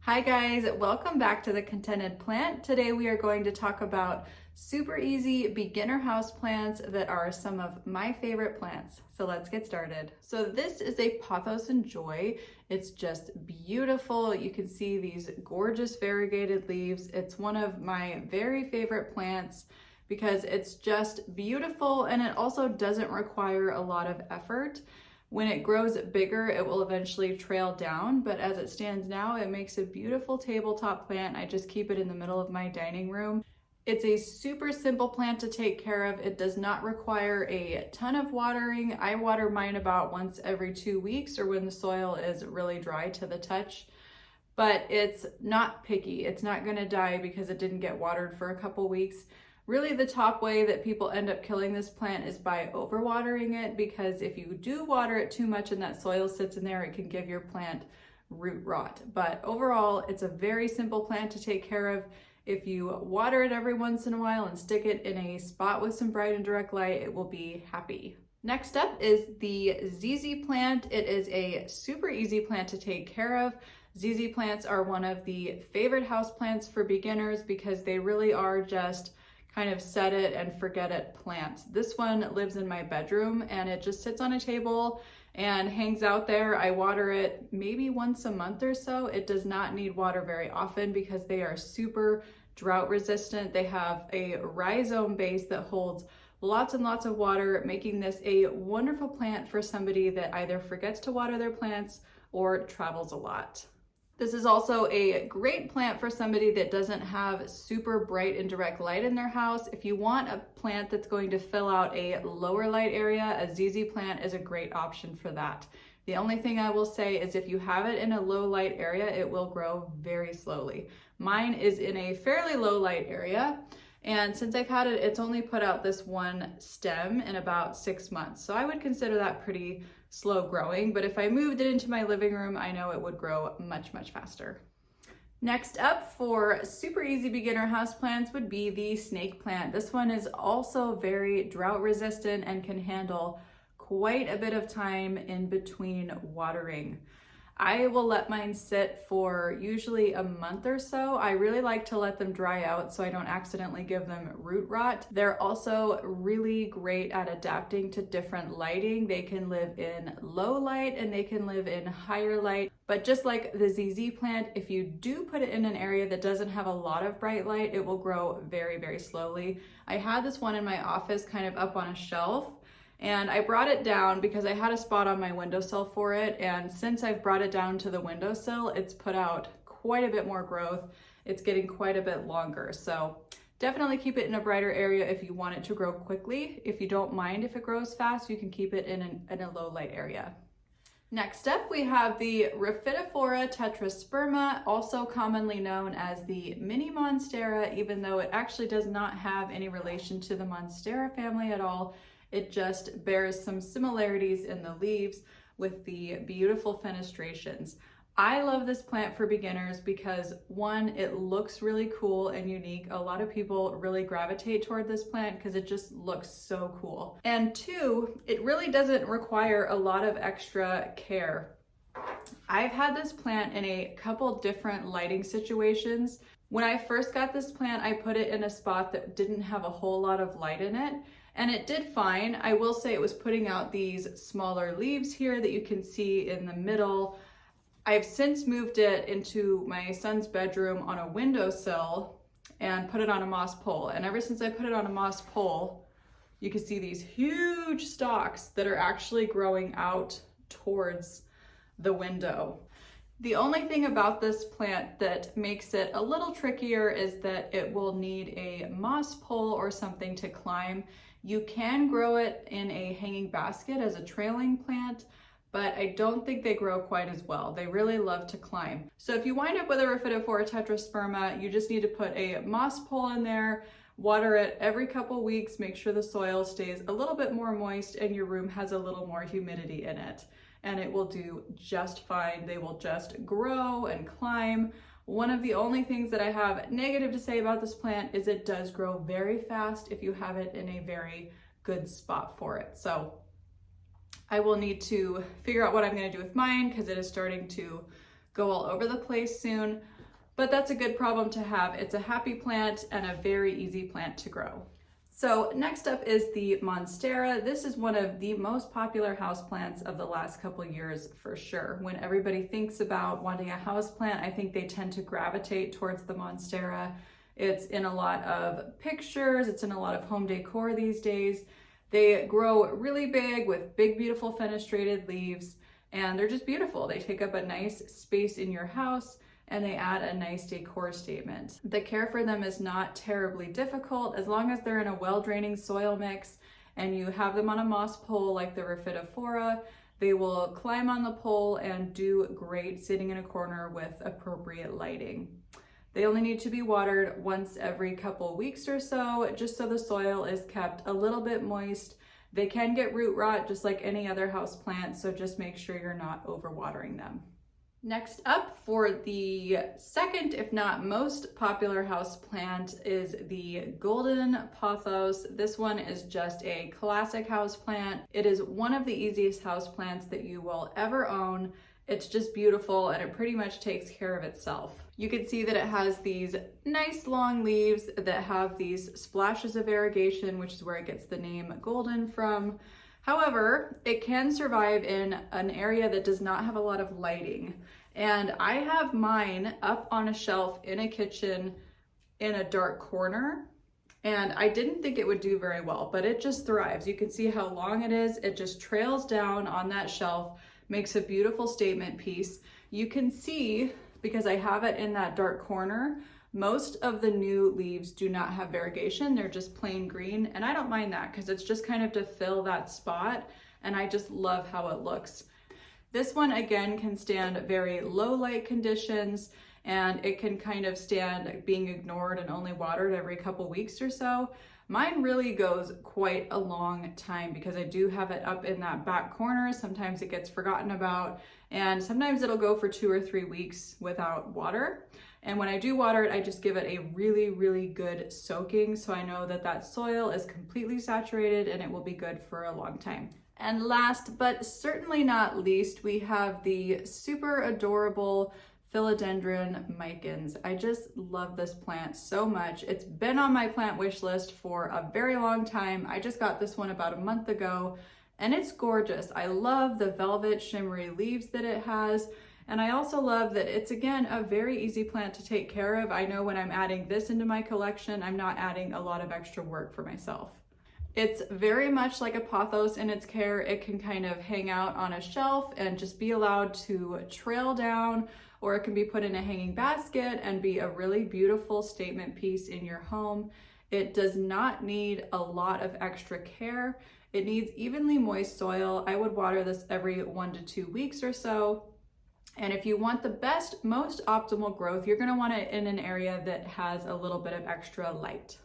Hi guys, welcome back to The Contented Plant. Today we are going to talk about super easy beginner houseplants that are some of my favorite plants. So let's get started. So this is a Pothos Joy. It's just beautiful. You can see these gorgeous variegated leaves. It's one of my very favorite plants because it's just beautiful and it also doesn't require a lot of effort. When it grows bigger, it will eventually trail down, but as it stands now, it makes a beautiful tabletop plant. I just keep it in the middle of my dining room. It's a super simple plant to take care of. It does not require a ton of watering. I water mine about once every 2 weeks or when the soil is really dry to the touch, but it's not picky. It's not gonna die because it didn't get watered for a couple weeks. Really, the top way that people end up killing this plant is by overwatering it, because if you do water it too much and that soil sits in there, it can give your plant root rot. But overall, it's a very simple plant to take care of. If you water it every once in a while and stick it in a spot with some bright and direct light, it will be happy. Next up is the ZZ plant. It is a super easy plant to take care of. ZZ plants are one of the favorite house plants for beginners because they really are just kind of set it and forget it plants. This one lives in my bedroom and it just sits on a table and hangs out there. I water it maybe once a month or so. It does not need water very often because they are super drought resistant. They have a rhizome base that holds lots and lots of water, making this a wonderful plant for somebody that either forgets to water their plants or travels a lot. This is also a great plant for somebody that doesn't have super bright and direct light in their house. If you want a plant that's going to fill out a lower light area, a ZZ plant is a great option for that. The only thing I will say is if you have it in a low light area, it will grow very slowly. Mine is in a fairly low light area, and since I've had it, it's only put out this one stem in about 6 months. So I would consider that pretty slow growing, but if I moved it into my living room, I know it would grow much, much faster. Next up for super easy beginner houseplants would be the snake plant. This one is also very drought resistant and can handle quite a bit of time in between watering. I will let mine sit for usually a month or so. I really like to let them dry out so I don't accidentally give them root rot. They're also really great at adapting to different lighting. They can live in low light and they can live in higher light. But just like the ZZ plant, if you do put it in an area that doesn't have a lot of bright light, it will grow very, very slowly. I had this one in my office kind of up on a shelf, and I brought it down because I had a spot on my windowsill for it, and since I've brought it down to the windowsill, it's put out quite a bit more growth. It's getting quite a bit longer, so definitely keep it in a brighter area if you want it to grow quickly. If you don't mind if it grows fast, you can keep it in a low light area. Next up, we have the Tetrasperma, also commonly known as the mini Monstera, even though it actually does not have any relation to the Monstera family at all. It just bears some similarities in the leaves with the beautiful fenestrations. I love this plant for beginners because one, it looks really cool and unique. A lot of people really gravitate toward this plant because it just looks so cool. And two, it really doesn't require a lot of extra care. I've had this plant in a couple different lighting situations. When I first got this plant, I put it in a spot that didn't have a whole lot of light in it, and it did fine. I will say it was putting out these smaller leaves here that you can see in the middle. I've since moved it into my son's bedroom on a windowsill and put it on a moss pole. And ever since I put it on a moss pole, you can see these huge stalks that are actually growing out towards the window. The only thing about this plant that makes it a little trickier is that it will need a moss pole or something to climb. You can grow it in a hanging basket as a trailing plant, but I don't think they grow quite as well. They really love to climb. So if you wind up with a Tetrasperma, you just need to put a moss pole in there, water it every couple weeks, make sure the soil stays a little bit more moist and your room has a little more humidity in it, and it will do just fine. They will just grow and climb. One of the only things that I have negative to say about this plant is it does grow very fast if you have it in a very good spot for it. So I will need to figure out what I'm going to do with mine because it is starting to go all over the place soon. but that's a good problem to have. It's a happy plant and a very easy plant to grow. So next up is the Monstera. This is one of the most popular houseplants of the last couple years for sure. When everybody thinks about wanting a houseplant, I think they tend to gravitate towards the Monstera. It's in a lot of pictures, it's in a lot of home decor these days. They grow really big with big, beautiful fenestrated leaves, and they're just beautiful. They take up a nice space in your house, and they add a nice decor statement. The care for them is not terribly difficult as long as they're in a well-draining soil mix and you have them on a moss pole like the Rhaphidophora. They will climb on the pole and do great sitting in a corner with appropriate lighting. They only need to be watered once every couple weeks or so, just so the soil is kept a little bit moist. They can get root rot just like any other house plant, so just make sure you're not overwatering them. Next up, for the second, if not most popular house plant, is the golden pothos. This one is just a classic house plant. It is one of the easiest house plants that you will ever own. It's just beautiful and it pretty much takes care of itself. You can see that it has these nice long leaves that have these splashes of irrigation, which is where it gets the name golden from. However, it can survive in an area that does not have a lot of lighting. And I have mine up on a shelf in a kitchen in a dark corner. And I didn't think it would do very well, but it just thrives. You can see how long it is. It just trails down on that shelf, makes a beautiful statement piece. You can see, because I have it in that dark corner, most of the new leaves do not have variegation. They're just plain green. And I don't mind that because it's just kind of to fill that spot. And I just love how it looks. This one again can stand very low light conditions, and it can kind of stand being ignored and only watered every couple weeks or so. Mine really goes quite a long time because I do have it up in that back corner. Sometimes it gets forgotten about, and sometimes it'll go for 2 or 3 weeks without water. And when I do water it, I just give it a really, really good soaking so I know that that soil is completely saturated and it will be good for a long time. And last but certainly not least, we have the super adorable Philodendron Micans. I just love this plant so much. It's been on my plant wish list for a very long time. I just got this one about a month ago and it's gorgeous. I love the velvet shimmery leaves that it has. And I also love that it's, again, a very easy plant to take care of. I know when I'm adding this into my collection, I'm not adding a lot of extra work for myself. It's very much like a pothos in its care. It can kind of hang out on a shelf and just be allowed to trail down, or it can be put in a hanging basket and be a really beautiful statement piece in your home. It does not need a lot of extra care. It needs evenly moist soil. I would water this every 1 to 2 weeks or so. And if you want the best, most optimal growth, you're gonna want it in an area that has a little bit of extra light.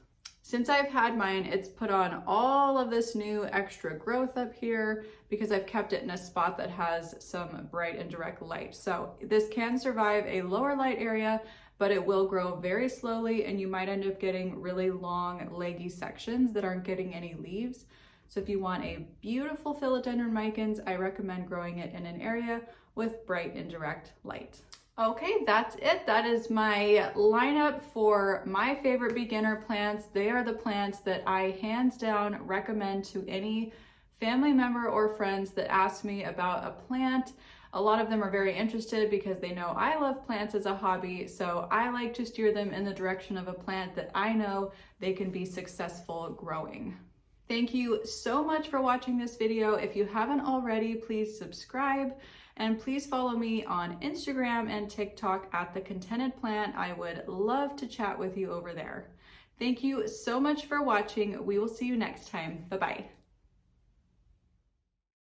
Since I've had mine, it's put on all of this new extra growth up here because I've kept it in a spot that has some bright and direct light. So this can survive a lower light area, but it will grow very slowly and you might end up getting really long, leggy sections that aren't getting any leaves. So if you want a beautiful Philodendron Micans, I recommend growing it in an area with bright and direct light. Okay, that's it. That is my lineup for my favorite beginner plants. They are the plants that I hands down recommend to any family member or friends that ask me about a plant. A lot of them are very interested because they know I love plants as a hobby, so I like to steer them in the direction of a plant that I know they can be successful growing. Thank you so much for watching this video. If you haven't already, please subscribe. And please follow me on Instagram and TikTok at The Contented Plant. I would love to chat with you over there. Thank you so much for watching. We will see you next time. Bye-bye.